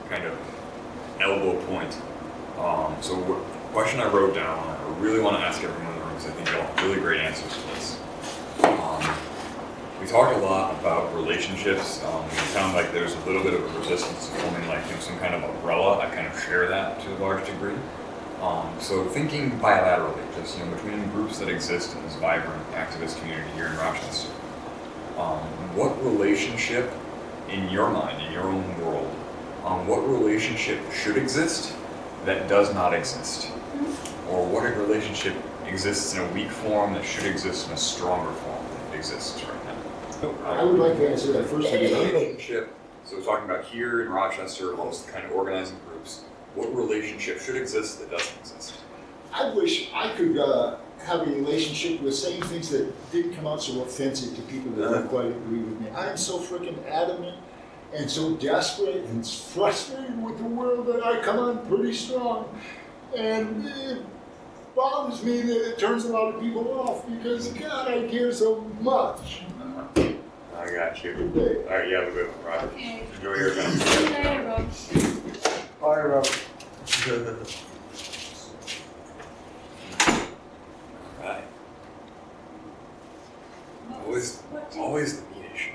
kind of elbow point. So question I wrote down, I really want to ask everyone in the room because I think you'll have really great answers to this. We talked a lot about relationships. It sounds like there's a little bit of a resistance to forming like some kind of umbrella. I kind of share that to a large degree. So thinking bilaterally, just between groups that exist in this vibrant activist community here in Rochester, what relationship in your mind, in your own world, what relationship should exist that does not exist? Or what relationship exists in a weak form that should exist in a stronger form than it exists right now? I would like to answer that first. Relationship, so we're talking about here in Rochester, most kind of organizing groups, what relationship should exist that doesn't exist? I wish I could have a relationship with saying things that didn't come out so offensive to people that don't quite agree with me. I'm so freaking adamant and so desperate and frustrated with the world that I come on pretty strong. And it bothers me that it turns a lot of people off because, God, I care so much. I got you. Good day. All right, you have a good one, Rob. Okay. Enjoy your event. Good night, Rob. Bye, Rob. Right. What Always the meat issue.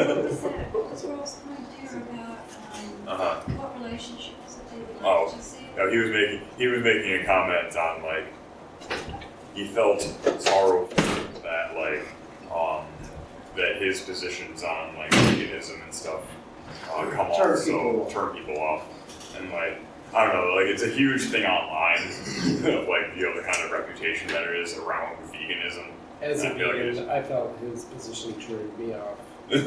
what was that? What was Rob's point there about what relationships that they would like Oh. to see? No, he was making a comment on like he felt sorrow that that his positions on like veganism and stuff come off, turn people off, and like I don't know, like it's a huge thing online of like the kind of reputation that it is around veganism. As a I feel like it is. vegan, I felt his position turned me off. Yeah.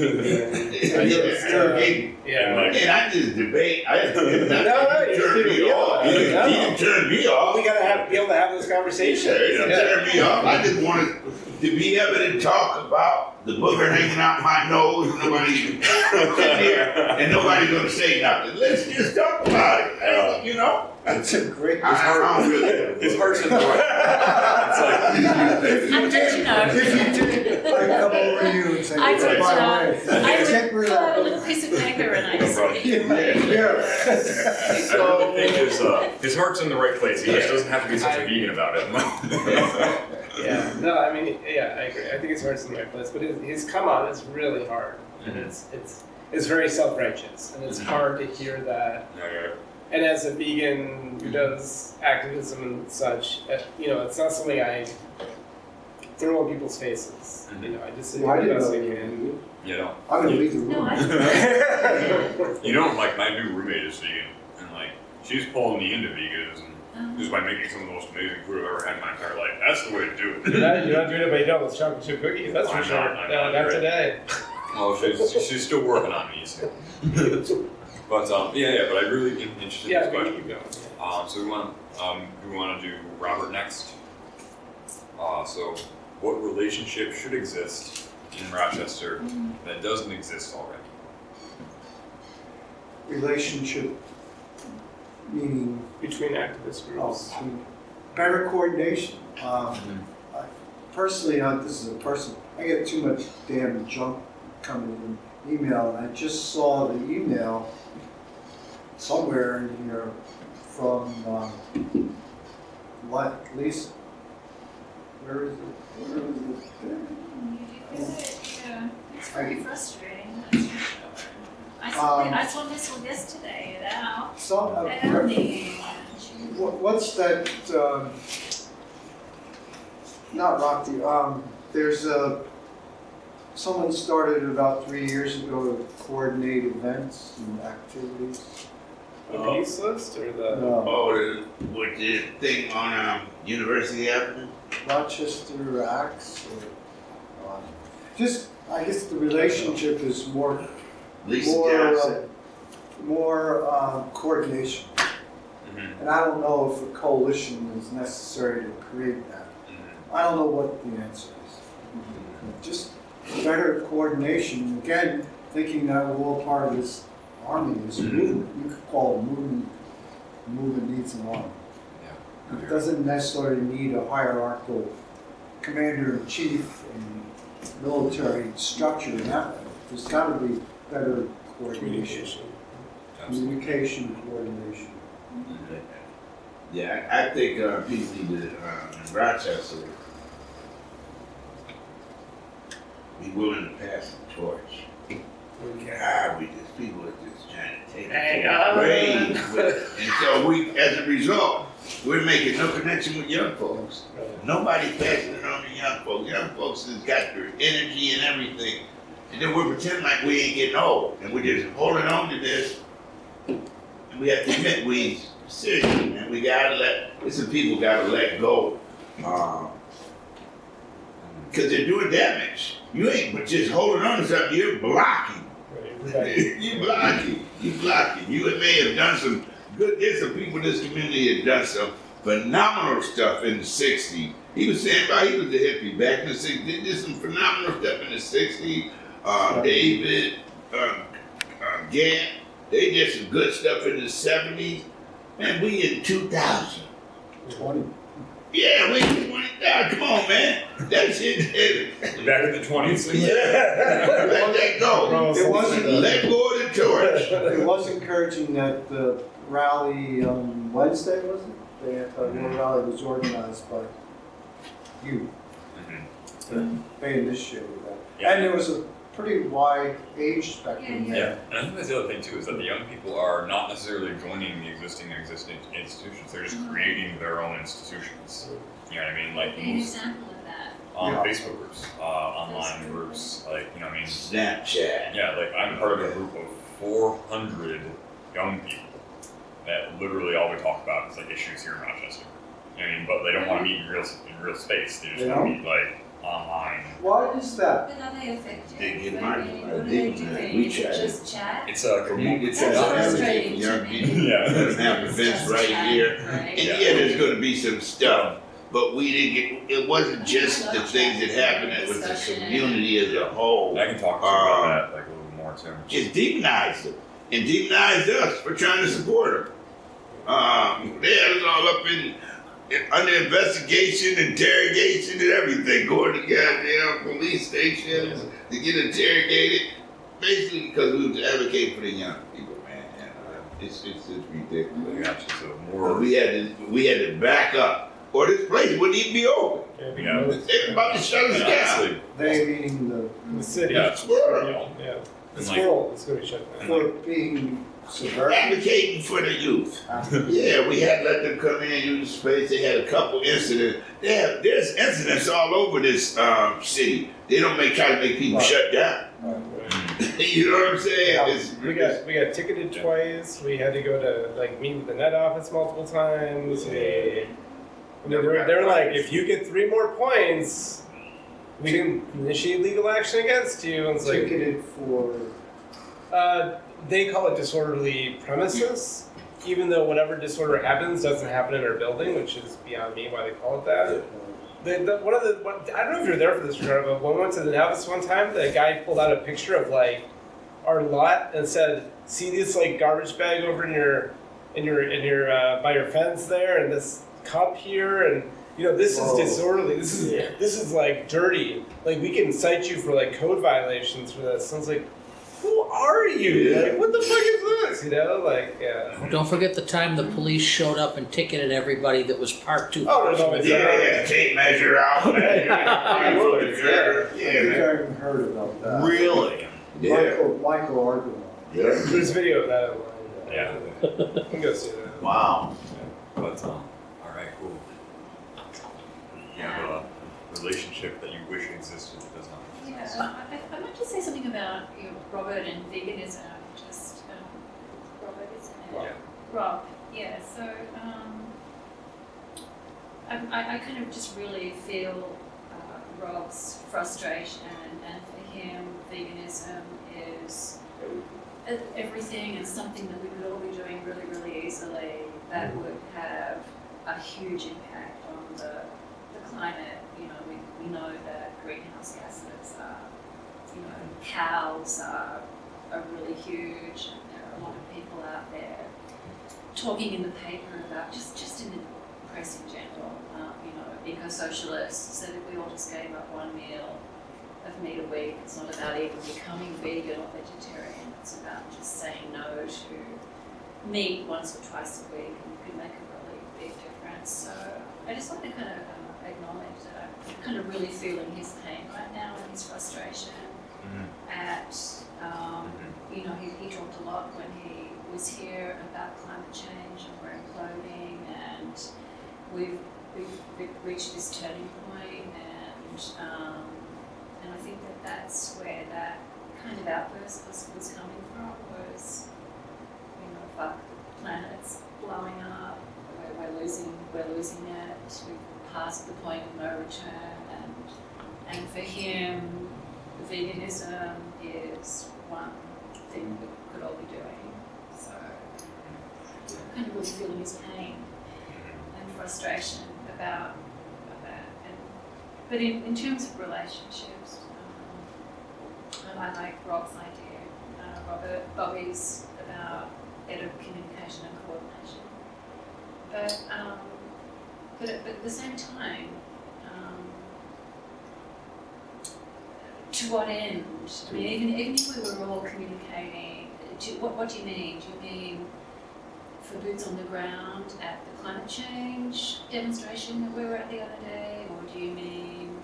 And I just debate. No, you turn didn't me off. realize. He didn't turn me off. We gotta be able to have this conversation. He didn't turn me off. I just wanted to be able to talk about the booger hanging out my nose. Nobody sitting here, and nobody's gonna say nothing. Let's just talk about it. That's a great. His heart's in the right. It's I did know. If you did, I'd come over you and say, I would, by the way, I check would me pull out a out. little piece of paper and I'd say, I really think his heart's in the right place. He just doesn't have to be such a vegan about it. Yeah, no, I mean, yeah, I agree. I think it's hard in the right place, but his come on is really hard, and it's very self-righteous, and it's hard to hear that. And as a vegan who does activism and such, it's not something I throw in people's faces. I just say Why the do best I you can. You know, I'm gonna leave the no, room. you know, like my new roommate is vegan, and like she's pulling me into veganism just by making some of the most amazing food I've ever had in my entire life. That's the way to do it. You're not doing it by those chocolate chip cookies, that's for I'm sure. not, No, not today. Oh, she's still working on me. So. But but I really am interested in this Yeah, we question. keep going. So we want to do Robert next. So what relationship should exist in Rochester that doesn't exist already? Relationship, meaning Between activist groups. better coordination. I, personally, this is a personal, I get too much damn junk coming in email, and I just saw the email somewhere in here from Lisa. Where is it? Yeah, it's pretty frustrating. That's for sure. I saw this one yesterday. What's that? Not Rocky. There's someone started about 3 years ago to coordinate events and activities. The peace list or the? With the thing on University Avenue? Rochester Acts, or just I guess the relationship is more Lisa Jackson. coordination, and I don't know if a coalition is necessary to create that. I don't know what the answer is. Just better coordination. Again, thinking that we're all part of this army, this movement. You could call it a movement. The movement needs an army. It doesn't necessarily need a hierarchical commander-in-chief and military structure in that way. There's got to be better coordination. I communication, coordination. Yeah, I think people need to, in Rochester, be willing to pass the torch. God, people are just trying to take Hang it to on. the grave. And so as a result, we're making no connection with young folks. Nobody's passing it on to young folks. Young folks has got their energy and everything. And then we're pretending like we ain't getting old. And we're just holding on to this. And we have to admit, we seriously, man, some people gotta let go. Because they're doing damage. You ain't but just holding on to something, you're blocking. You blocking. You may have done some good, there's some people in this community that done some phenomenal stuff in the 60s. He was saying about he was a hippie back in the 60s. They did some phenomenal stuff in the 60s. David, Gant, they did some good stuff in the 70s. Man, we in 2000. 20. Yeah, we in 20,000. Come on, man. That shit. Back in the 20s. Yeah. Let that go. It wasn't. Let go of the torch. It was encouraging that the rally on Wednesday, was it? The rally was organized by you. They initiated that. Yeah. And there was a pretty wide age spectrum Yeah, there. And I think that's the other thing too, is that the young people are not necessarily joining the existing institutions, they're just creating their own institutions. You know what I mean? Like Be an most example of that. Facebook groups, online groups, like, you know what I mean? Snapchat. Yeah, like I'm part of a group of 400 young people that literally all we talk about is like issues here in Rochester. You know what I mean? But they don't want to meet in real space, they just They want to don't? meet like online. Why is that? But are they effective? They get What money. what are They they do that. doing? We Is it try to- just chat? It's a community. It's That's an frustrating advocate for young to me. people. Yeah. Doesn't have It's events just right chat, here. right? And yeah, there's gonna be some stuff, but we didn't get, it wasn't just the things that happened, it was the community as a whole. I can talk to you about that like a little more too. Just demonized them and demonized us for trying to support them. They had us all up under investigation, interrogation, and everything, going to goddamn police stations to get interrogated, basically because we was advocating for the young people, man. And, it's ridiculous. Gotcha. So But more. we had to back up, or this place wouldn't even be open. Yeah. They're about to shut us And down. honestly, They meaning The city. Yeah. Squirrel. Yeah. The And like- squirrel is going to be shut down. for being subversive. Advocating for the youth. Yeah, we had let them come in and use the space. They had a couple incidents. There's incidents all over this city. They don't try to make people Right. shut down. You know what I'm saying? Yeah. It's, We got ticketed twice. We had to go to like meet with the net office multiple times. They're like, if you get 3 more points, we can initiate legal action against you. And it's like, Ticketed for. they call it disorderly premises, even though whatever disorder happens doesn't happen in our building, which is beyond me why they call it that. I don't know if you're there for this, Ricardo, but when we went to the net office one time, the guy pulled out a picture of like our lot and said, "See this like garbage bag over in your by your fence there, and this cup here, and you know this Whoa. is disorderly. This is like dirty. Like we can cite you for like code violations for this." And I was like, "Who are you? Yeah. Like, what the fuck is this? You know, like yeah." Don't forget the time the police showed up and ticketed everybody that was parked too Oh, close. there's always yeah, they had a tape measure out. I think I Yeah, man. even heard about that. Really? Yeah. Michael Argon. Yeah. There's video of that online. Yeah. You can go see that. Wow. But all right, cool. You have a relationship that you wish existed that does not. Yeah, I'd like to say something about Robert and veganism. Just Robert, isn't it? Yeah. Rob, yeah. So I kind of just really feel Rob's frustration, and for him, veganism is everything and something that we could all be doing really, really easily that would have a huge impact on the climate. You know, we know that greenhouse gases are, cows are really huge, and there are a lot of people out there talking in the paper about just in the press in general, eco-socialists said if we all just gave up one meal of meat a week, it's not about even becoming vegan or vegetarian, it's about just saying no to meet once or twice a week and could make a really big difference. So I just want to kind of acknowledge that I'm kind of really feeling his pain right now and his frustration at, you know, he talked a lot when he was here about climate change and we're imploding, and we've reached this turning point, and I think that that's where that kind of outburst was coming from, was, you know, fuck, the planet's blowing up, we're losing it, we've passed the point of no return, and for him, veganism is one thing we could all be doing. So I'm kind of really feeling his pain and frustration about that. But in terms of relationships, I like Rob's idea, Bobby's about better communication and coordination. But at the same time, to what end? I mean, even if we were all communicating, what do you mean? Do you mean for boots on the ground at the climate change demonstration that we were at the other day, or do you mean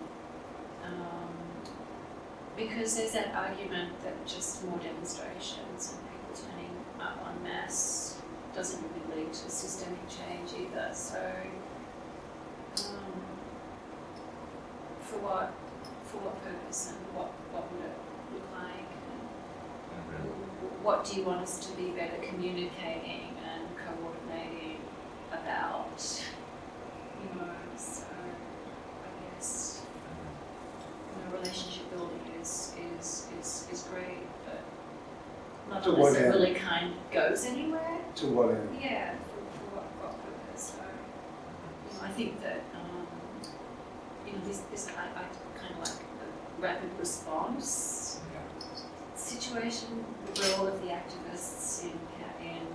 because there's that argument that just more demonstrations and people turning up en masse doesn't really lead to systemic change either. So for what purpose, and what would it look like, and what do you want us to be better communicating and coordinating about, you know? So I guess, you know, relationship building is great, but not To unless what it end? really kind of goes anywhere. To what end? Yeah, for what purpose? So, you know, I think that you know, this I kind of like the rapid response situation where all of the activists in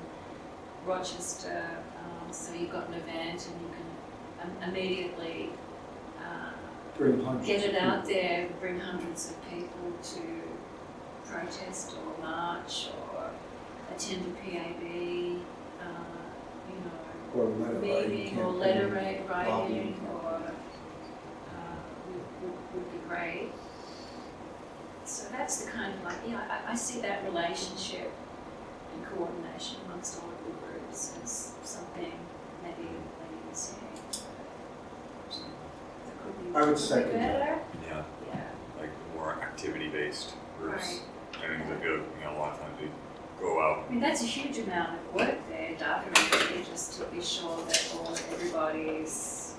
Rochester, so you've got an event and you can immediately Bring hundreds get it of out people. there, bring hundreds of people to protest or march or attend a PAB, you know, Or letter writing meeting or campaign, letter lobbying writing or would be great. So that's the kind of like, yeah, I see that relationship and coordination amongst all of the groups as something maybe missing. That could be, I would could be second that. better. Yeah, Yeah, like more activity-based groups. right. I mean, I feel like, you know, a lot of times we go out. I mean, that's a huge amount of work there, data entry, just to be sure that everybody's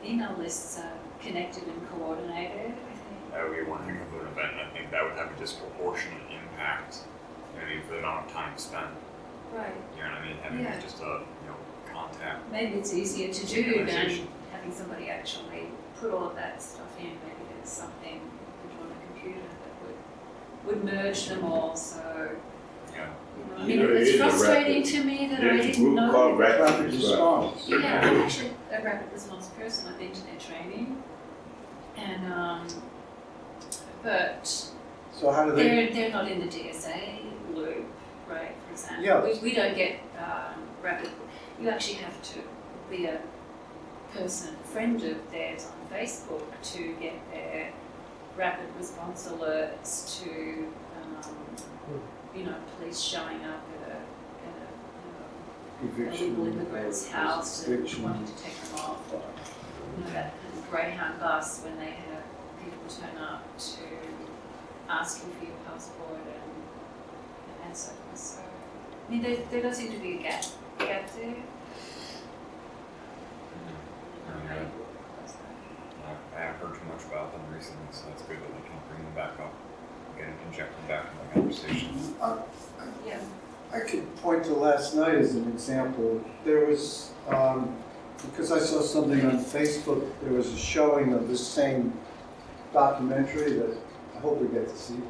email lists are connected and coordinated, I think. That would be one heck of an event, and I think that would have a disproportionate impact, I mean, for the amount of time spent. Right. You know what I mean? Having Yeah. just a, you know, contact. Maybe it's easier to do than Synchronization. having somebody actually put all of that stuff in. Maybe there's something you could do on a computer that would merge them all. So, Yeah. you know, I You mean, know, it's it is a frustrating rapid- to me that I There's a didn't group know. called Rapid Rapid response. Yeah, I'm actually a rapid response person. I've been to their training, and but So how do they? they're not in the DSA loop, right? For example, Yeah. we don't get rapid. You actually have to be a friend of theirs on Facebook to get their rapid response alerts to, you know, police showing up at a Eviction, illegal immigrant's or house and eviction. wanting to take them off, or you know, that kind of Greyhound bus when they have people turn up to ask you for your passport and so forth. So, I mean, there does seem to be a gap there. I haven't heard too much about them recently, so it's good that they can bring them back up, get them injected back into the conversation. Yeah. I could point to last night as an example. There was, because I saw something on Facebook, there was a showing of this same documentary that I hope we get to see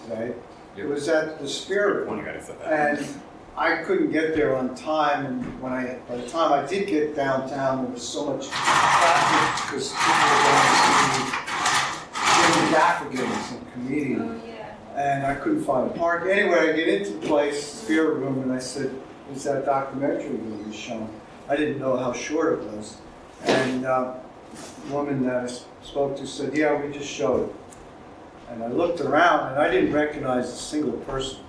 today. It Yep. was at the Spirit One Room, guy said that. and I couldn't get there on time. And by the time I did get downtown, there was so much traffic because people were going to see Jimmy Gaffigan, some comedian. Oh yeah. and I couldn't find a park. Anyway, I get into the place, spirit room, and I said, "Is that documentary that was shown?" I didn't know how short it was, and the woman that I spoke to said, "Yeah, we just showed it." And I looked around, and I didn't recognize a single person.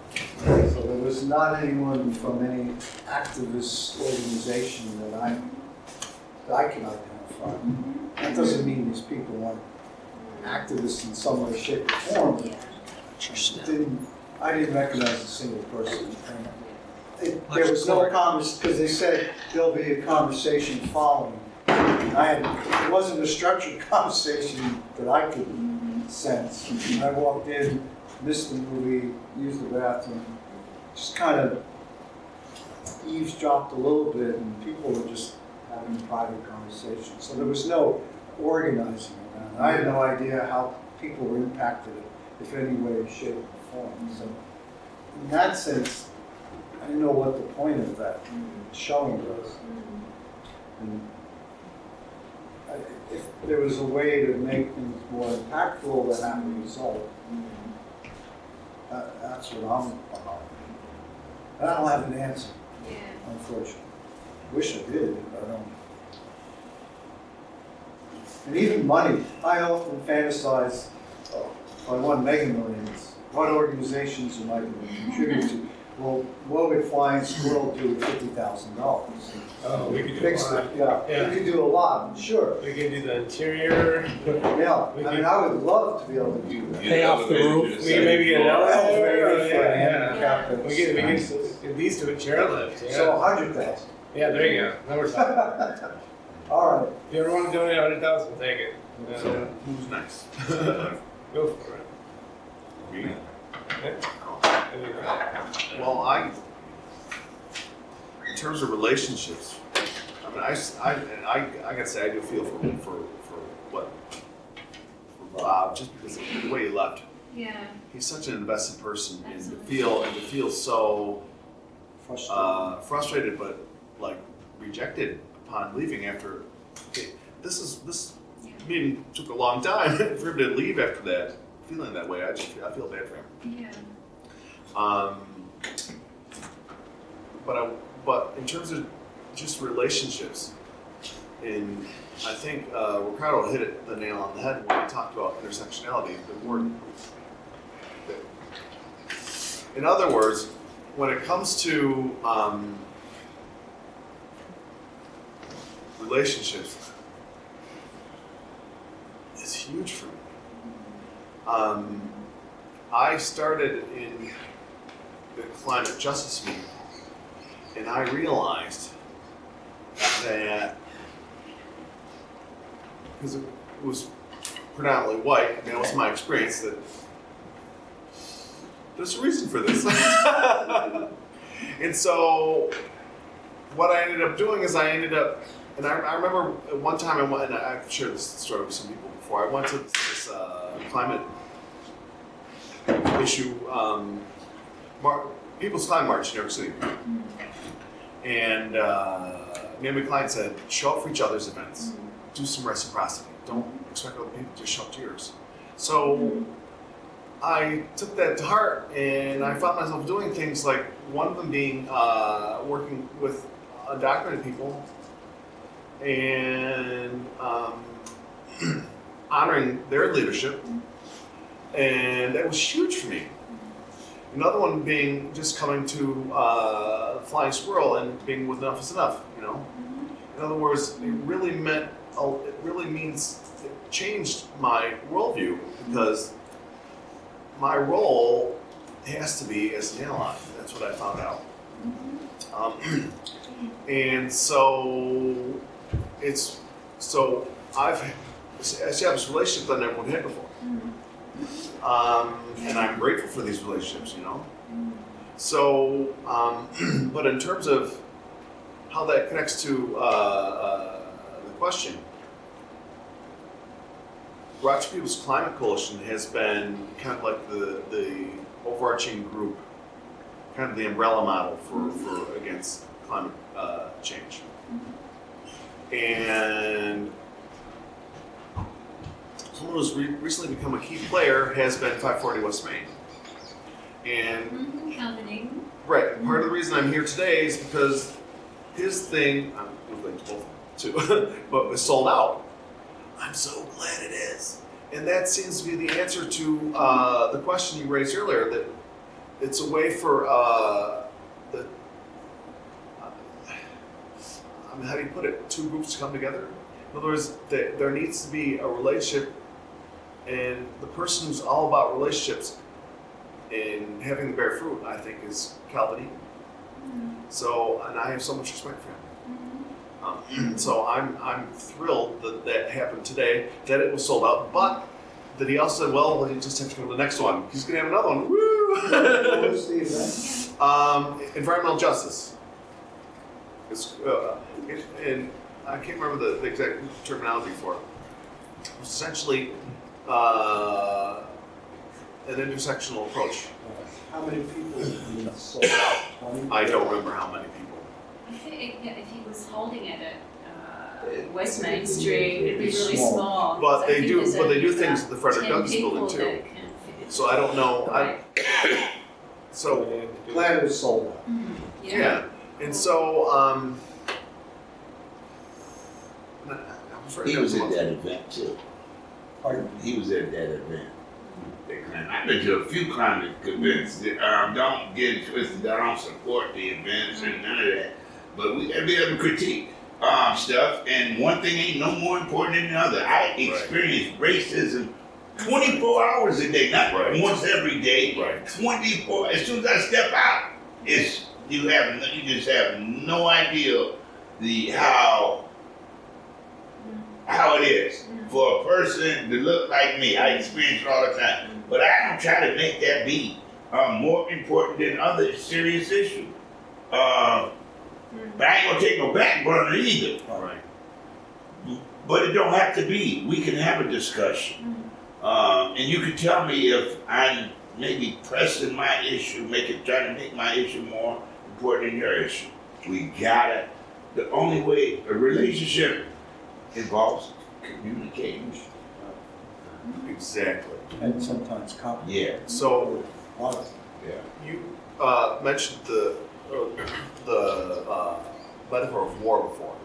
So there was not anyone from any activist organization that I can identify. That doesn't mean these people aren't activists in some way, shape, or form. Yeah. I didn't recognize a single person. There was no conversation, because they said there'll be a conversation following. It wasn't a structured conversation that I could sense. I walked in, missed the movie, used the bathroom, just kind of eavesdropped a little bit, and people were just having private conversations. So there was no organizing around it. I had no idea how people were impacted, if any way, shape, or form. So in that sense, I didn't know what the point of that showing was. And if there was a way to make things more impactful than that result, that's what I'm about. I don't have an answer, Yeah. unfortunately. Wish I did, but I don't. And even money, I often fantasize, if I won Mega Millions, what organizations am I going to contribute to? Well, what would Flying Squirrel do with $50,000? Oh, we could do a Fix lot. it, yeah. We could do a lot, sure. We could do the interior. Yeah, I mean, I would love to be able to do that. Pay off the roof. We could maybe get an elevator. Yeah. We could at least do a chairlift. Yeah. So 100,000. Yeah, there you go. Now we're talking. All right. If you ever want to donate 100,000, we'll take it. So who's next? Go for it. Me? There you go. Well, in terms of relationships, I mean, I gotta say, I do feel for Bob, just because of the way he left. Yeah. He's such an invested person, and to feel so frustrated, but like rejected upon leaving after. This meeting took a long time for him to leave after that, feeling that way. I feel bad for him. Yeah. But in terms of just relationships, I think Ricardo hit the nail on the head when he talked about intersectionality. The word. In other words, when it comes to relationships, it's huge for me. I started in the climate justice movement, and I realized that, because it was predominantly white, and that was my experience, that there's a reason for this. And so what I ended up doing is and I remember at one time and I've shared this story with some people before, I went to this climate issue, People's Climate March in New York City. And Naomi Klein said, show up for each other's events. Do some reciprocity. Don't expect other people to show up to yours. So I took that to heart, and I found myself doing things like one of them being working with undocumented people and honoring their leadership. And that was huge for me. Another one being just coming to Flying Squirrel and being with Enough is Enough, you know? In other words, it really changed my worldview, because my role has to be as an ally. That's what I found out. And so I've established relationships that I never would have before. And I'm grateful for these relationships, you know? So, but in terms of how that connects to the question, Rochester People's Climate Coalition has been kind of like the overarching group, kind of the umbrella model for against climate change. And someone who's recently become a key player has been 540 West Main. And Company. right, part of the reason I'm here today is because his thing, I'm going to both of them too, but it's sold out. I'm so glad it is. And that seems to be the answer to the question you raised earlier, that it's a way for how do you put it, two groups to come together? In other words, there needs to be a relationship, and the person who's all about relationships and having the bear fruit, I think, is Calvin Eaton. So, and I have so much respect for him. So I'm thrilled that that happened today, that it was sold out, but that he also said, well, you just have to go to the next one. He's going to have another one. Woo! What was the event? Environmental justice. It's, and I can't remember the exact terminology for it. It was essentially an intersectional approach. How many people did you sold out? 20? I don't remember how many people. I think if he was holding it at West Main Street, it'd be really small. But I they think do, there's but they do only things about at the Frederick 10 Douglass building people too. that can fit it. So I don't know. Right. So Glad it was sold out. yeah, and so I was right He there was for at months. that event too. Pardon? He was at that event. I've been to a few climate events. Don't get it twisted. I don't support the events and none of that. But we gotta be able to critique stuff. And one thing ain't no more important than the other. I experience racism 24 hours a day, not once every day. Right. 24. As soon as I step out, it's you just have no idea how it is for a person to look like me. I experience it all the time. But I don't try to make that be more important than other serious issues. But I ain't gonna take no back burner either. Right. But it don't have to be. We can have a discussion. And you can tell me if I'm maybe pressing my issue, trying to make my issue more important than your issue. The only way a relationship involves communicating. Exactly. And sometimes complicated. Yeah. So Yeah. you mentioned the metaphor of war before,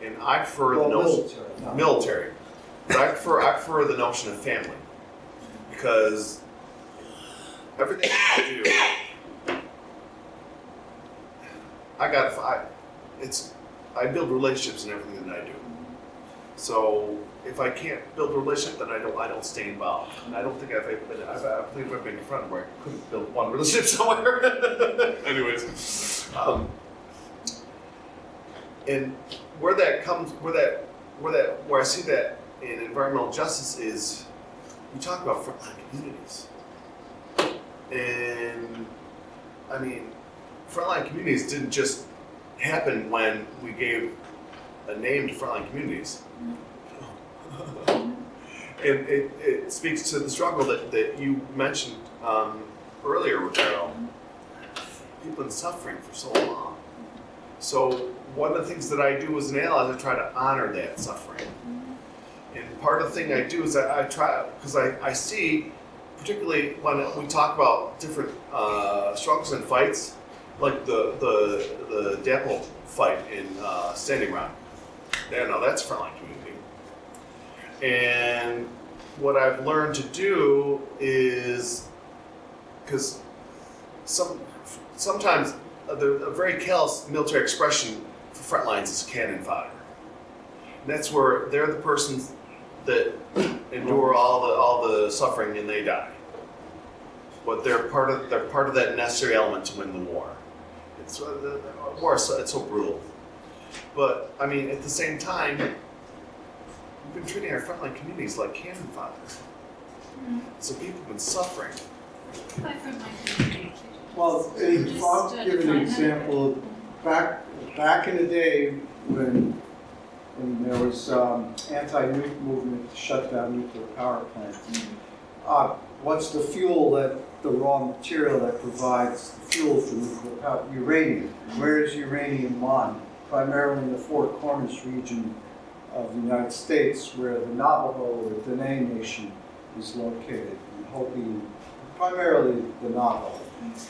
and I prefer the notion military. But I prefer the notion of family, because everything I do, I build relationships in everything that I do. So if I can't build a relationship, then I don't stay involved. And I don't think I've ever been confronted where I couldn't build one relationship somewhere. Anyways, and where I see that in environmental justice is we talk about frontline communities, and I mean, frontline communities didn't just happen when we gave a name to frontline communities. And it speaks to the struggle that you mentioned earlier, Ricardo. People have been suffering for so long. So one of the things that I do as an ally is I try to honor that suffering. And part of the thing I do is I try, because I see, particularly when we talk about different struggles and fights, like the DAPL fight in Standing Rock. Yeah, no, that's frontline community. And what I've learned to do is, because sometimes a very callous military expression for front lines is cannon fodder. And that's where they're the persons that endure all the suffering and they die. But they're part of that necessary element to win the war. It's the war is it's so brutal. But I mean, at the same time, we've been treating our frontline communities like cannon fodder. So people have been suffering. My frontline community. Well, I'll give an example. Back in the day when there was anti-nuke movement to shut down nuclear power plants, what's the fuel the raw material that provides the fuel for nuclear power? Uranium. Where is uranium mined? Primarily in the Four Corners region of the United States, where the Navajo or Dene Nation is located. And Hopi primarily the Navajo.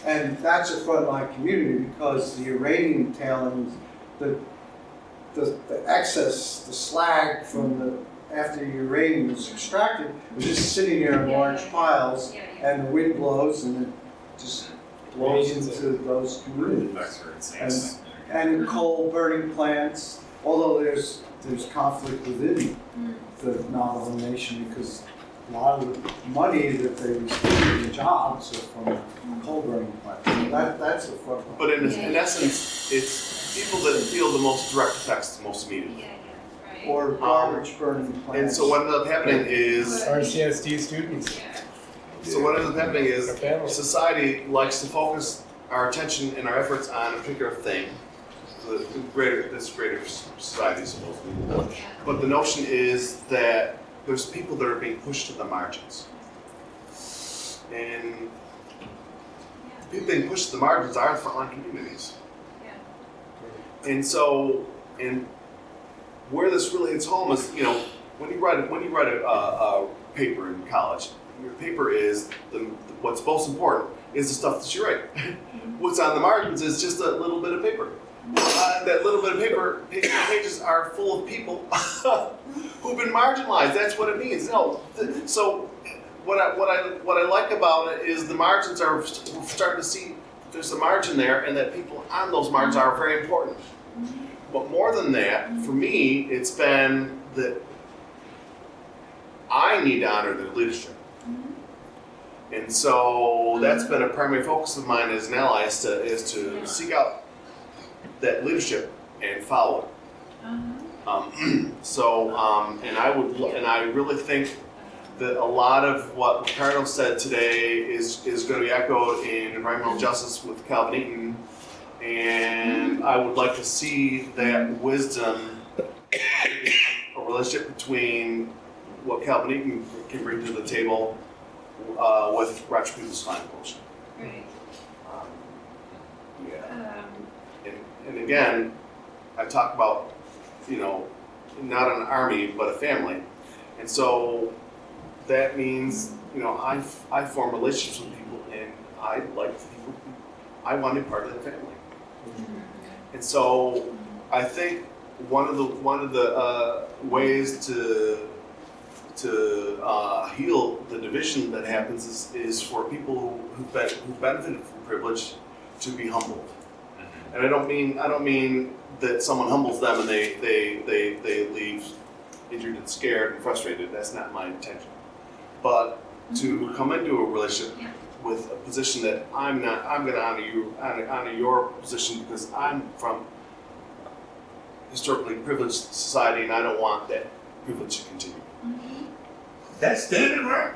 And that's a frontline community because the uranium tailings, the excess, the slag from after uranium is extracted, was just sitting there in large piles, and the wind blows and it just blows into those communities. Effects are insane. And in coal burning plants, although there's conflict within the Navajo Nation because a lot of the money that they receive in jobs are from coal burning plants. So that's a front line. But in essence, it's people that feel the most direct effects the most immediately. Right. Or garbage burning plants. And so what ends up happening is, RCSD students. what ends up happening is, Our families. society likes to focus our attention and our efforts on a particular thing. This greater society, supposedly. But the notion is that there's people that are being pushed to the margins. And people being pushed to the margins are the frontline communities. And so, and where this really hits home is, when you write a paper in college, your paper is what's most important is the stuff that you write. What's on the margins is just a little bit of paper. That little bit of paper pages are full of people who've been marginalized. That's what it means. So what I like about it is the margins are we're starting to see there's a margin there, and that people on those margins are very important. But more than that, for me, it's been that I need to honor their leadership. And so that's been a primary focus of mine as an ally is to seek out that leadership and follow it. And I really think that a lot of what Ricardo said today is going to be echoed in environmental justice with Calvin Eaton, and I would like to see that wisdom, a relationship between what Calvin Eaton can bring to the table with Roger People's Climate Coalition. Right. And again, I talk about, not an army, but a family. And so that means, I form relationships with people and I like people, I want to be part of that family. And so I think one of the ways to heal the division that happens is for people who benefited from privilege to be humbled. And I don't mean that someone humbles them and they leave injured and scared and frustrated. That's not my intention. But to come into a relationship with a position that I'm going to honor your position because I'm from historically privileged society and I don't want that privilege to continue. That's standing right.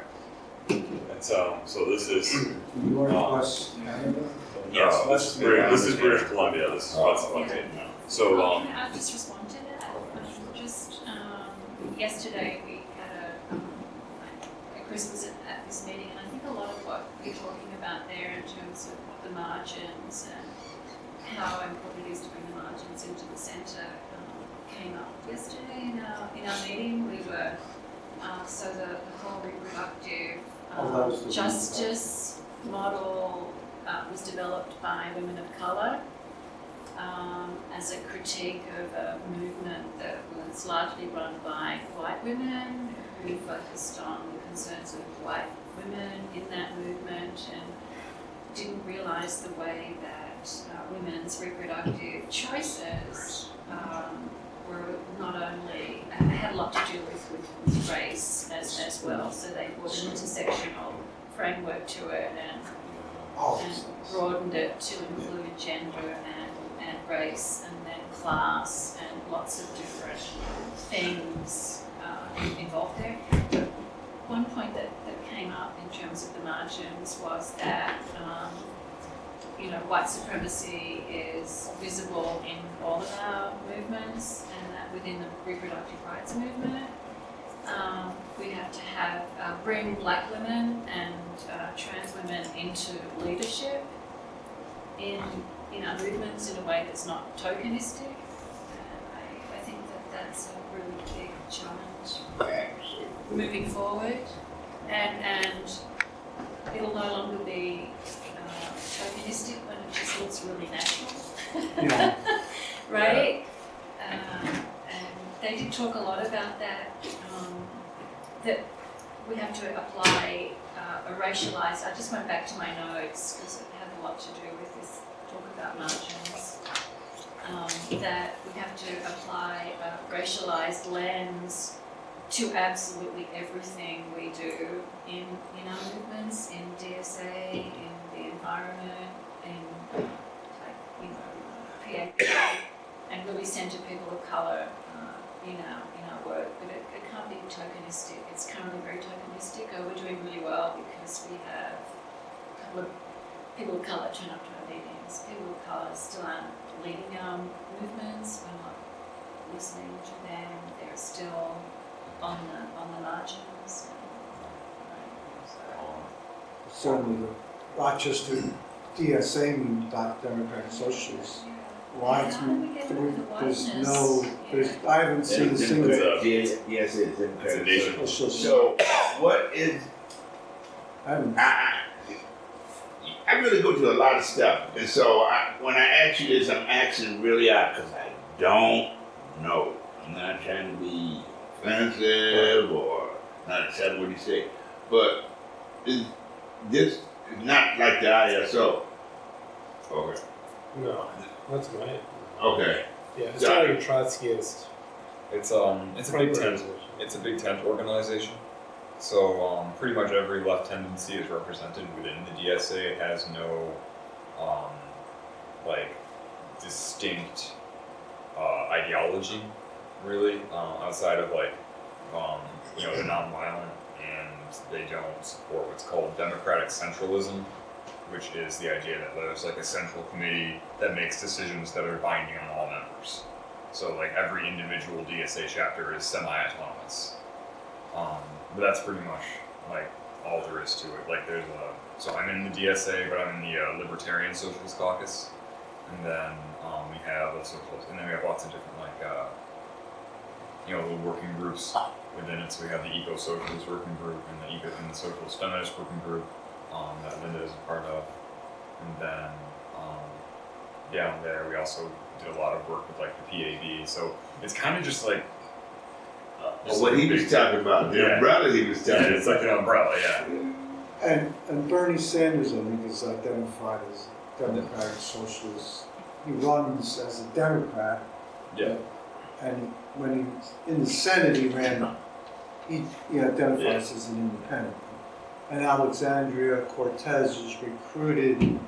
And so this is New York plus Canada. yes, this is British Columbia. This is what's selected now. So Can I just respond to that? Yesterday we had a Christmas at this meeting, and I think a lot of what we're talking about there in terms of the margins and how important it is to bring the margins into the centre came up yesterday in our meeting. We were so the whole reproductive justice model was developed by women of colour as a critique of a movement that was largely run by white women who focused on the concerns of white women in that movement and didn't realise the way that women's reproductive choices were not only had a lot to do with race as well. So they brought an intersectional framework to it and broadened it to include gender and race and then class and lots of different things involved there. But one point that came up in terms of the margins was that white supremacy is visible in all of our movements, and that within the reproductive rights movement, we have to bring black women and trans women into leadership in our movements in a way that's not tokenistic. And I think that's a really big challenge moving forward. And it'll no longer be tokenistic when it just looks really natural. Yeah. Right? And they did talk a lot about that, that we have to apply a racialized, I just went back to my notes because it had a lot to do with this talk about margins, that we have to apply a racialized lens to absolutely everything we do in our movements, in DSA, in the environment, in PA, and really centre people of colour in our work. But it can't be tokenistic. It's currently very tokenistic. We're doing really well because we have a couple of people of colour turn up to our meetings. People of colour still aren't leading our movements. We're not listening to them. They're still on the margins. Certainly the Rochester DSA means Democratic Socialists. Why How do we get rid of the there's whiteness? no, I haven't seen a single. Yes, it's It's a Democratic. nation. So, what is, I haven't, I really go to a lot of stuff, and so when I ask you this, I'm asking really out because I don't know. I'm not trying to be offensive or not accept what you say, but this is not like the ISO. Okay. No, that's right. Okay. Yeah, it's not like a Trotskyist. It's a big tent. It's a big tent organization. So pretty much every left tendency is represented within the DSA. It has no like distinct ideology really outside of like the nonviolent, and they don't support what's called democratic centralism, which is the idea that there's like a central committee that makes decisions that are binding on all members. So like every individual DSA chapter is semi-autonomous. But that's pretty much like all there is to it. Like so I'm in the DSA, but I'm in the Libertarian Socialist Caucus, and then we have lots of different like little working groups within it. So we have the Eco-Socialist Working Group and the Socialist Feminist Working Group that Linda is a part of, and then down there we also did a lot of work with like the PAB. So it's kind of just like What he was talking about, the umbrella he was talking about. it's like an umbrella, yeah. and Bernie Sanders, I think, is identified as a Democratic Socialist. He runs as a Democrat. Yeah. And when he's in the Senate, he identifies as an independent. And Alexandria Cortez was recruited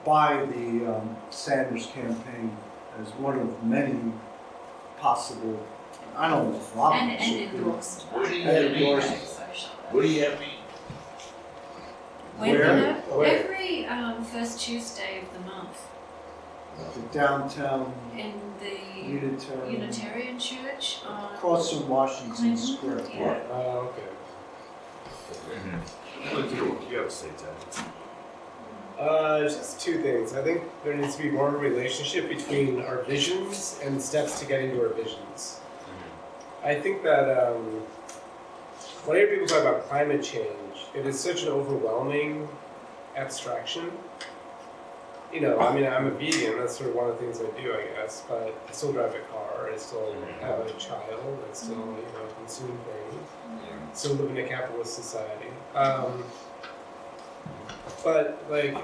by the Sanders campaign as one of many possible, I don't know if And lobbies. endorsed. What do you by have the me? Democratic Socialists. What do you have me? When we Where? have Where? every first Tuesday of the month The downtown in the Unitarian, Unitarian Church on across from Washington Clinton. Square. Yeah. Oh, okay. What do you have to say, Ted? Just two things. I think there needs to be more of a relationship between our visions and steps to getting to our visions. I think that when I hear people talk about climate change, it is such an overwhelming abstraction. I mean, I'm a vegan, that's sort of one of the things I do, I guess, but I still drive a car, I still have a child, I still, consume things, still live in a capitalist society. But like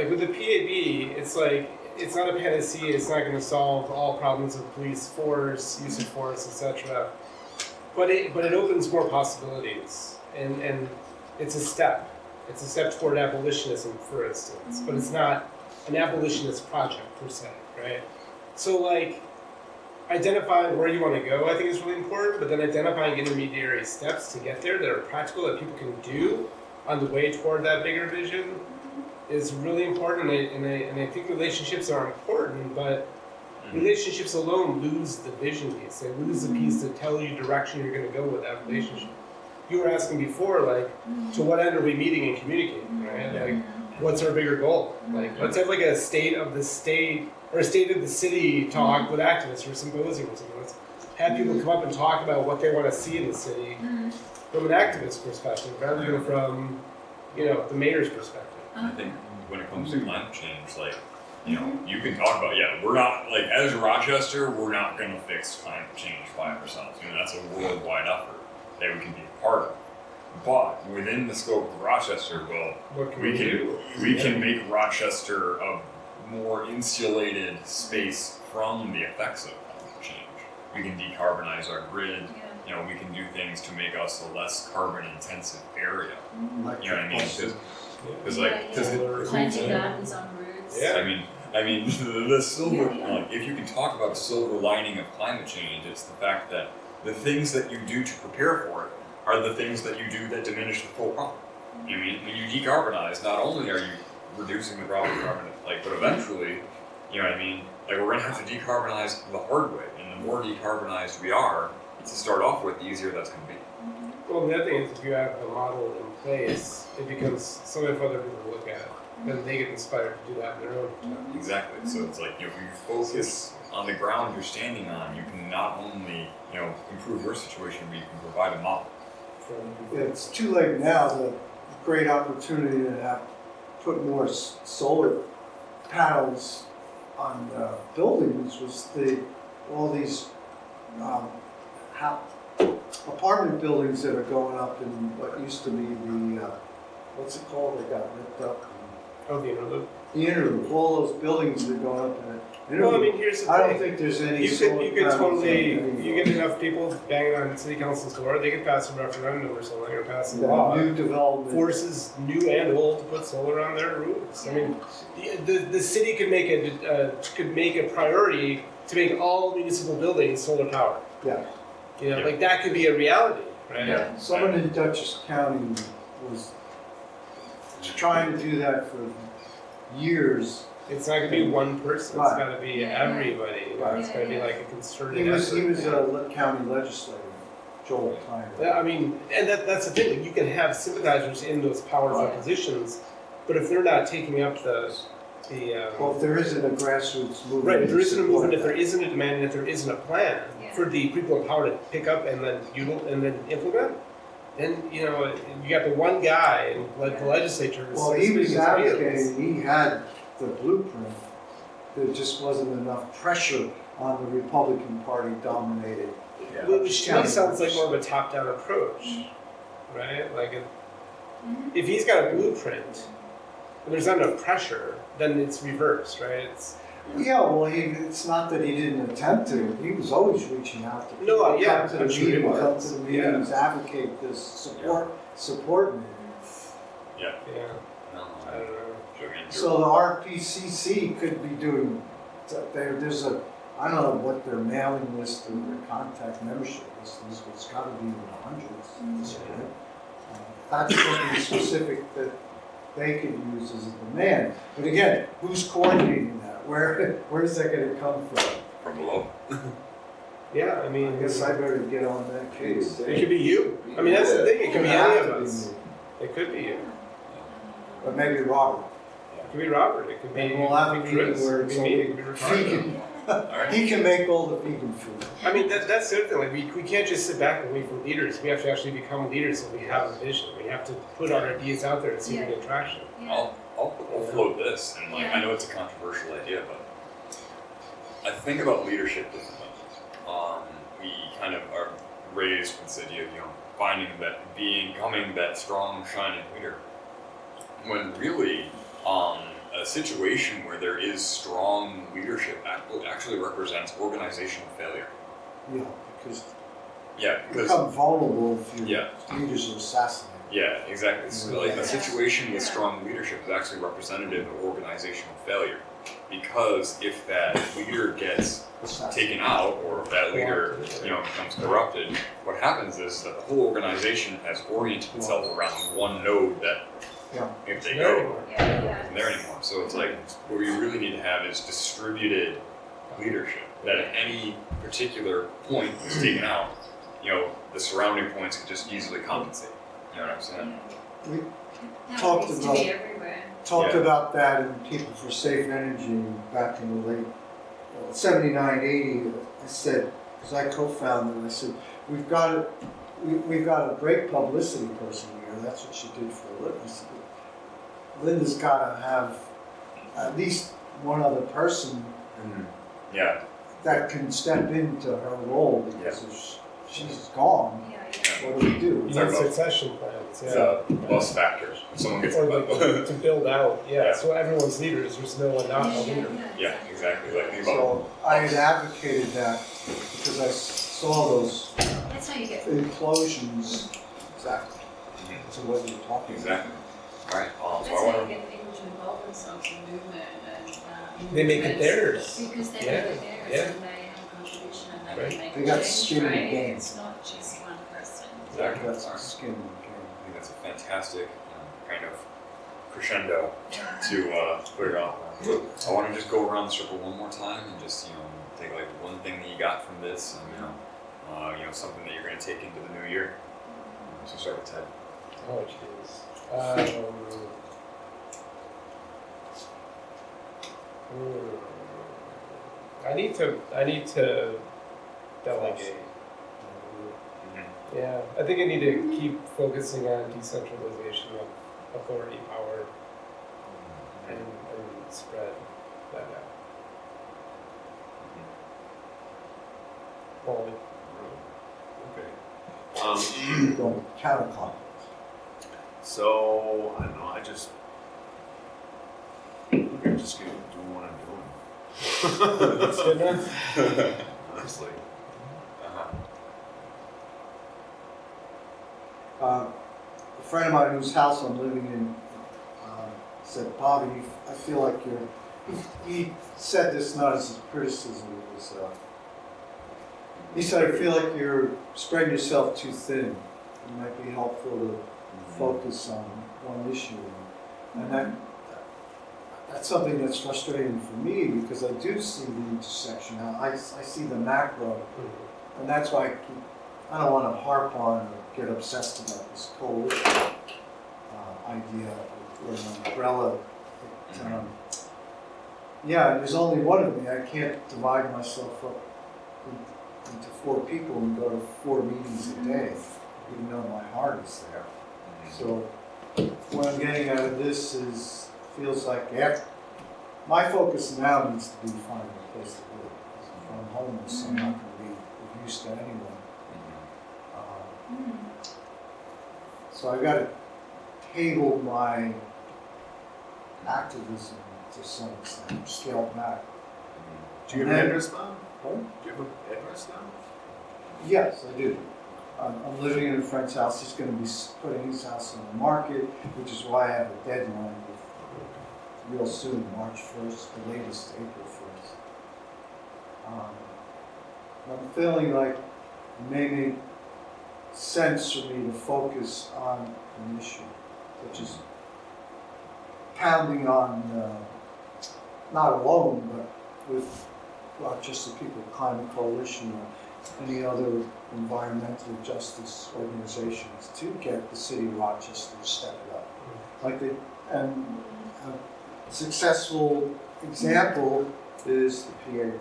with the PAB, it's like, it's not a panacea, it's not going to solve all problems of police force, use of force, etc. But it opens more possibilities, and it's a step. It's a step toward abolitionism, for instance, but it's not an abolitionist project per se, right? So like, identifying where you want to go, I think is really important, but then identifying intermediary steps to get there that are practical, that people can do on the way toward that bigger vision is really important, and I think relationships are important, but relationships alone lose the vision piece. They lose the piece to tell you direction you're going to go with that relationship. You were asking before, like, to what end are we meeting and communicating, right? Like, what's our bigger goal? Like, let's have like a state of the state or a state of the city talk with activists or a symposium or something. Let's have people come up and talk about what they want to see in the city. from an activist perspective rather than from, the mayor's perspective. I think when it comes to climate change, like, you can talk about, we're not, like, as Rochester, we're not going to fix climate change by ourselves. That's a worldwide effort that we can be a part of. But within the scope of Rochester, well, What can we do? can make Rochester a more insulated space from the effects of climate change. We can decarbonize our grid. We can do things to make us a less carbon intensive area. Like You know what I mean? Because Planting gardens on roofs. Yeah. I mean, the silver, like, if you can talk about a silver lining of climate change, it's the fact that the things that you do to prepare for it are the things that you do that diminish the full problem. I mean, when you decarbonize, not only are you reducing the problem of carbon, but eventually, like, we're gonna have to decarbonize the hard way, and the more decarbonized we are, to start off with, the easier that's gonna be. Well, the other thing is if you have a model in place, it becomes something for other people to look at. Then they get inspired to do that in their own time. Exactly. So it's like, if you focus on the ground you're standing on, you can not only, improve your situation, but you can provide a model. It's too late now. The great opportunity to have put more solar panels on buildings was all these apartment buildings that are going up in what used to be the what's it called? They got ripped up. Oh, the interlude. The interlude. All those buildings that are going up in it. Well, I mean, here's the thing. I don't think there's any. You could totally, you get enough people banging on city council's door, they could pass a referendum or something, or pass a law. New development. Forces new and old to put solar on their roofs. I mean, the city could make a priority to make all municipal buildings solar powered. Yeah. Like that could be a reality, right? Yeah. Someone in Dutchess County was trying to do that for years. It's not gonna be one person, it's Right. gotta be everybody, It's gotta be like a concerted He was effort. a county legislator, Joel Tyner. Yeah, I mean, and that's the thing, like, you can have sympathizers in those powerful Right. positions, but if they're not taking up the Well, if there isn't a grassroots movement. right, if there isn't a to movement, support if there that. isn't a demand, and if there isn't a plan Yeah. for the people in power to pick up and then implement, then you got the one guy in the legislature. Well, he was advocating, he had the blueprint, there just wasn't enough pressure on the Republican Party dominated. Which to me sounds like more of a top-down approach, right? Like if he's got a blueprint and there's not enough pressure, then it's reversed, right? Yeah, well, it's not that he didn't attempt to, he was always reaching out to people. No, yeah, Come to the I'm sure he meeting, was. come to the meetings, advocate this, support me. Yeah, No, I don't know. So the RPCC could be doing, there's I don't know what their mailing list or their contact membership list is, but it's gotta be in the hundreds at this point. That's something specific that they could use as a demand. But again, who's coordinating that? Where's that gonna come From below. Yeah, I mean, I guess I better get on that case. it could be you. I mean, that's the thing. It could be Have any of to be us. me. It could be you. But maybe Robert. It could be Robert. It could be. And we'll have a it could be meeting Chris, where it could it's be me. It only could be Ricardo. vegan. Alright. He can make all the vegan food. I mean, that's the other thing. Like, we can't just sit back and wait for leaders. We have to actually become leaders, so we have a vision. We have to put our ideas out there and see if we get traction. I'll float this, and I know it's a controversial idea, but I think about leadership differently. We kind of are raised with this idea of becoming that strong, shining leader. When really, a situation where there is strong leadership actually represents organizational failure. Yeah, because Yeah, you because become vulnerable if your Yeah. leaders are assassinated. yeah, exactly. So like a situation with strong leadership is actually representative of organizational failure, because if that leader gets taken out, or if that leader becomes corrupted, what happens is that the whole organization has oriented itself around one node that if they go, isn't there anymore. So it's like what we really need to have is distributed leadership, that at any particular point is taken out, the surrounding points could just easily compensate. You know what I'm saying? We That talked needs to about- be everywhere. talked Yeah. about that in People for Safe Energy back in the late 79, 80. I said, because I co-founded, I said, we've got to we've got a great publicity person here, that's what she did for a living. I said, Linda's gotta have at least one other person Yeah, that can step into her role, because if she's gone, Yeah, what do we do? You Sorry need about- succession plans, it's yeah. bus factors. When someone gets Or a like bus. to build out, yeah, Yeah. so everyone's leaders, there's no one not a leader. Yeah, exactly. Like think about So I had advocated that because I saw those That's how you get. implosions, exactly, to what you're talking about. exactly. All right. That's So I how want you to. get people to involve themselves in movement and. They make it because- theirs. Because they Yeah, make it theirs yeah. and they have a contribution and they Right. can make They a got change, skin in the right? game. It's not just one person. Exactly. That's All the right. skin in the game. I think that's a fantastic kind of crescendo Yeah. to put it off. I want to just go around the circle one more time and just take like one thing that you got from this, and something that you're going to take into the new year. So start with Ted. Oh, jeez. I need to delegate. Yeah, I think I need to keep focusing on decentralization of authority, power, and spread that out. Well, Okay. Going counterclockwise. So I don't know. I'm just gonna do what I'm doing. that's good enough. Honestly. A friend of mine whose house I'm living in said, Bobby, I feel like he said this not as a criticism, it was, he said, I feel like you're spreading yourself too thin. It might be helpful to focus on one issue. And that's something that's frustrating for me because I do see the intersection. I see the macro, and that's why I don't want to harp on or get obsessed about this coalition idea or an umbrella. Yeah, there's only one of me. I can't divide myself up into 4 people and go to 4 meetings a day, even though my heart is there. So what I'm getting out of this feels like my focus now needs to be finding a place to live. If I'm homeless, I'm not going to be of use to anyone. So I've got to table my activism to some extent, scale back. Do you have an address now? Pardon? Do you have an address now? Yes, I do. I'm living in a friend's house. He's going to be putting his house on the market, which is why I have a deadline real soon, March 1st, the latest April 1st. I'm feeling like it may make sense for me to focus on an issue, which is pounding on, not alone, but with Rochester People Climate Coalition or any other environmental justice organizations to get the city of Rochester to step it up. And a successful example is the PAB,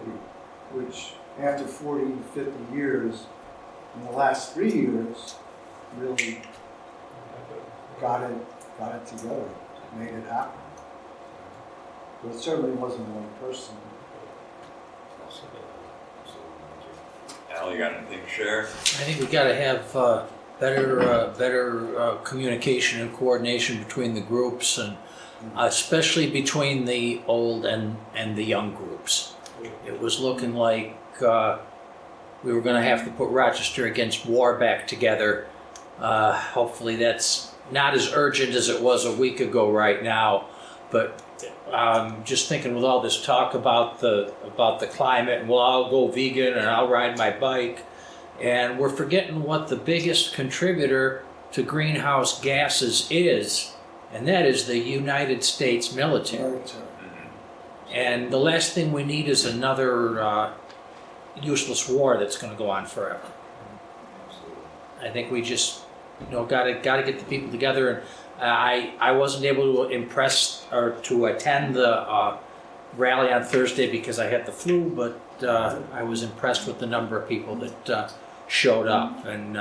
which after 40, 50 years, in the last 3 years, really got it together, made it happen. But it certainly wasn't one person. Al, you got anything to share? I think we got to have better communication and coordination between the groups, and especially between the old and the young groups. It was looking like we were going to have to put Rochester Against War back together. Hopefully that's not as urgent as it was a week ago right now, but just thinking with all this talk about the climate, and well, I'll go vegan and I'll ride my bike, and we're forgetting what the biggest contributor to greenhouse gases is, and that is the United States military. And the last thing we need is another useless war that's going to go on forever. I think we just got to get the people together. And I wasn't able to impress or to attend the rally on Thursday because I had the flu, but I was impressed with the number of people that showed up, and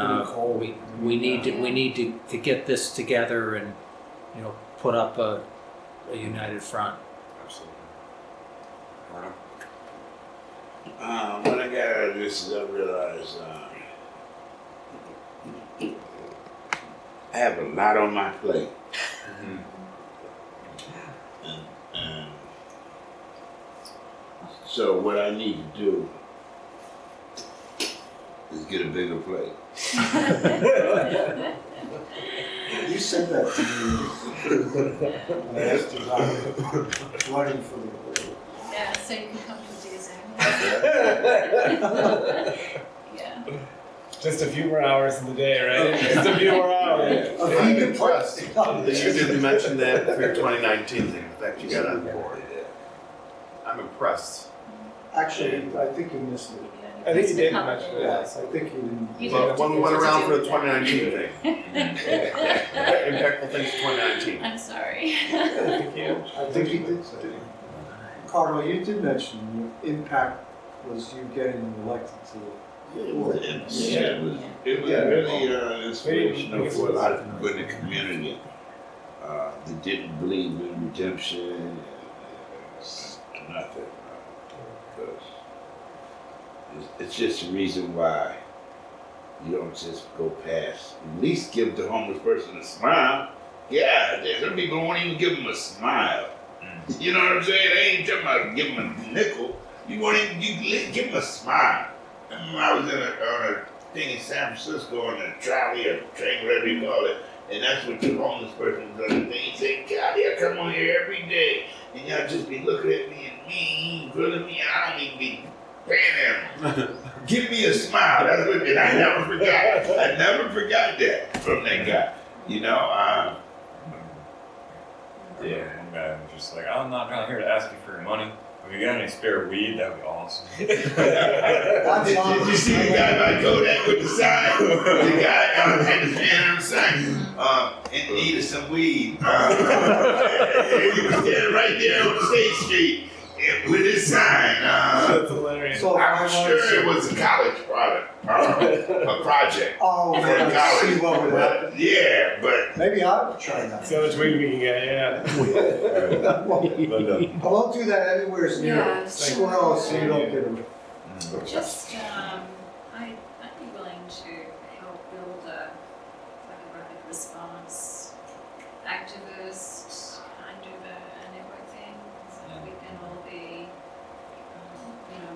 we need to get this together and, you know, put up a united front. Absolutely. When I got out of this, I realized I have a lot on my plate. And so what I need to do is get a bigger plate. You said that to me. I asked you about running for the. Yeah, so you can come to the exam. Yeah. Just a few more hours in the day, right? Just a few more hours. A vegan press. That you didn't mention that for your 2019 thing, the fact you got on board. I'm impressed. Actually, I think you missed it. I think you did mention it. Yes, I think you didn't. You Well, did. when we went around for the 2019 thing. Impactful things 2019. I'm sorry. Thank you. I think you did say it. Carlo, you did mention the impact was you getting elected to. It was really inspirational for a lot of people in the community that didn't believe in redemption and nothing. Because it's just a reason why you don't just go past. At least give the homeless person a smile. Yeah, there's some people who won't even give them a smile. You know what I'm saying? They ain't talking about give them a nickel. You won't even give them a smile. I was on a thing in San Francisco on a trolley or train, whatever you call it, and that's what the homeless person does. He said, God, I come on here every day, and y'all just be looking at me and mean, grilling me, and I don't even be paying them. Give me a smile. That's what, and I never forgot. I never forgot that from that guy. You know, Yeah, one guy was just like, I'm not here to ask you for your money. If you got any spare weed, that'd be awesome. Did you see the guy by Kodak with the sign? The guy had his hand on the sign and needed some weed. He was standing right there on State Street with his sign. That's hilarious. So I'm sure it was a college product, a project. Oh, for yeah, college. see what would happen. But, yeah, but Maybe I would try that. So much weed we can get, yeah. I won't do that anywhere near Yeah, squirrels, so you don't get them. Just, I'd be willing to help build a rapid response activist kind of a network thing, so that we can all be,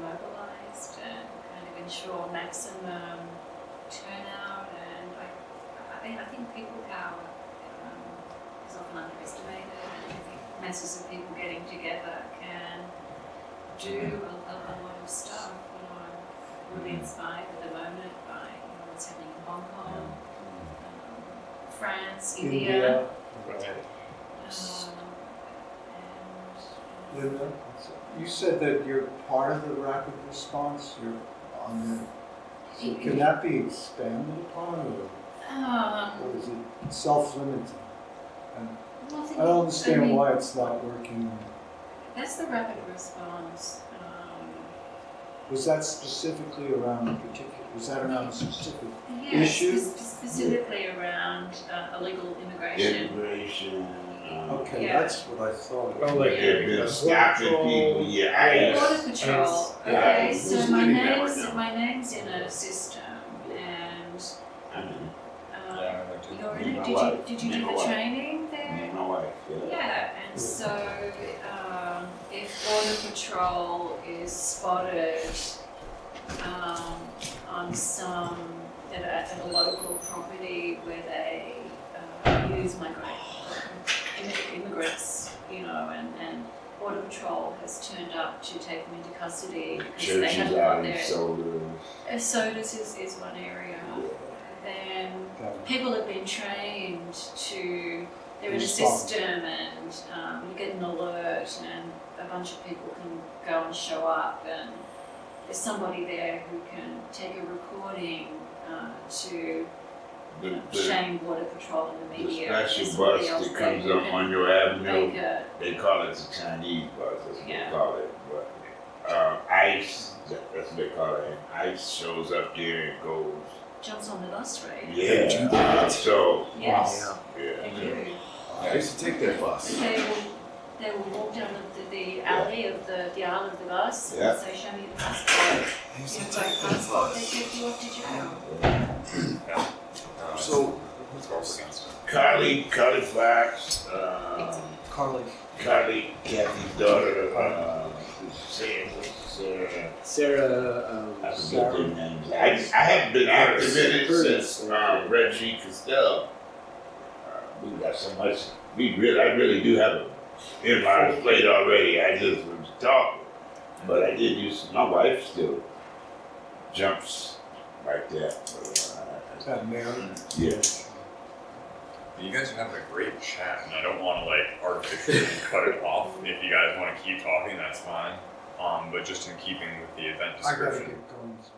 mobilized and kind of ensure maximum turnout. And I think people power is often underestimated, and I think masses of people getting together can do a lot of stuff. I'm really inspired at the moment by what's happening in Hong Kong, France, India, Right. and Linda, you said that you're part of the rapid response. You're on the. So can that be expanded upon, or is it self-limiting? well, I don't understand why it's not working. That's the rapid response. Was that specifically around a particular? Was that around a specific Yes, issue? specifically around illegal immigration. immigration. Okay, Yeah. that's what I thought. Oh, like, They've been stopping people. Yeah, Border Patrol. Yeah. Okay, Who's so my doing that right name's now? in a system, and Yeah, I like to- you're in My it. wife. Did you Me and do my the wife. training there? my wife. Yeah, and so if Border Patrol is spotted on at a local property where they use immigrants, and Border Patrol has turned up to take them into custody because they Churches haven't out got in their sodas. Sodas is one area. Then people have been trained to, they're in a Respond. system, and you get an alert, and a bunch of people can go and show up, and there's somebody there who can take a recording to shame Border Patrol in the The media. special There's somebody bus else that there comes who up can on your avenue, make a, they call it the Chinese bus, that's what Yeah. they call it. But ICE, that's what they call it, and ICE shows up there and goes, Jumps on the bus, right? yeah, so, Yes, yeah. they do. I used to take that bus. They will walk down the alley of the aisle of the bus Yeah. and say, show me the bus. I used You to have take a that passport, they bus. take you off to jail. So, Let's go up against it. Carly Fox, Carly. Kathy's daughter, Sarah, I forget their names. I haven't been active in it since, Reggie Castell. We got so much, I really do have a in-line plate already, I just was talking. But I did use, my wife still jumps like that. Is that Mary? Yeah. You guys are having a great chat, and I don't want to like artificially cut it off. If you guys want to keep talking, that's fine. But just in keeping with the event I gotta description. get going. So.